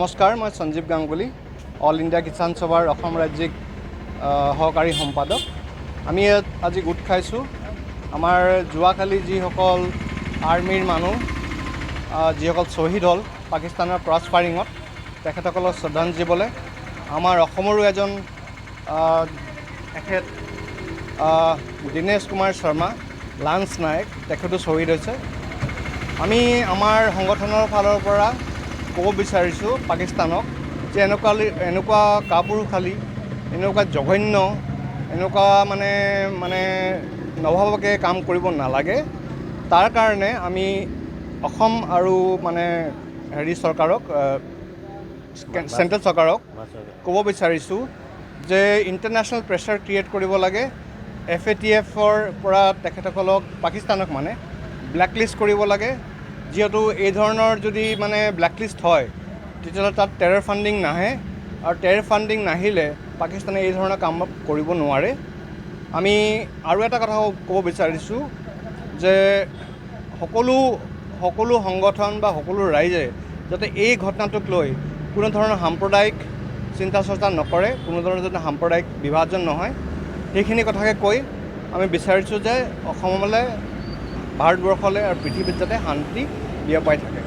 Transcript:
নমস্কাৰ, মই Sanjeev Ganguly, all India Kisan সভাৰ অসম ৰাজ্যিক সহকাৰী সম্পাদক। আমি ইয়াত আজি গোট খাইছোঁ আমাৰ যোৱাকালি যিসকল আৰ্মিৰ মানুহ যিসকল শ্বহীদ হ'ল পাকিস্তানৰ ক্ৰছ ফায়াৰিঙত, তেখেতসকলক শ্ৰদ্ধাঞ্জলি দিবলৈ। আমাৰ অসমৰো এজন তেখেত দীনেশ কুমাৰ শৰ্মা, লান্স নায়ক, তেখেতো শ্বহীদ হৈছে। আমি আমাৰ সংগঠনৰ ফালৰ পৰা ক'ব বিচাৰিছোঁ পাকিস্তানক যে এনেকুৱা কাপুৰুষালী, এনেকুৱা জঘন্য, এনেকুৱা মানে নভবাকৈ কাম কৰিব নালাগে। তাৰ কাৰণে আমি অসম আৰু চৰকাৰক, চেণ্ট্ৰেল চৰকাৰক ক'ব বিচাৰিছোঁ যে ইণ্টাৰনেশ্যনেল প্ৰেছাৰ ক্ৰিয়েট কৰিব লাগে। FATFৰ পৰা তেখেতসকলক পাকিস্তানক ব্লেকলিষ্ট কৰিব লাগে। যিহেতু এই ধৰণৰ যদি ব্লেকলিষ্ট হয় তেতিয়াহ'লে তাত টেৰৰ ফাণ্ডিং নাহে, আৰু টেৰৰ ফাণ্ডিং নাহিলে পাকিস্তানে এই ধৰণৰ কাম কৰিব নোৱাৰে। আমি আৰু এটা কথা ক'ব বিচাৰিছোঁ যে সকলো সংগঠন বা সকলো ৰাইজে যাতে এই ঘটনাটোক লৈ কোনো ধৰণৰ সাম্প্ৰদায়িক চিন্তা চৰ্চা নকৰে, কোনো ধৰণৰ যাতে সাম্প্ৰদায়িক বিভাজন নহয়, সেইখিনি কথাকে কৈ আমি বিচাৰিছোঁ যে অসমলৈ, ভাৰতবৰ্ষলৈ আৰু পৃথিৱীত যাতে শান্তি বিয়পাই থাকে।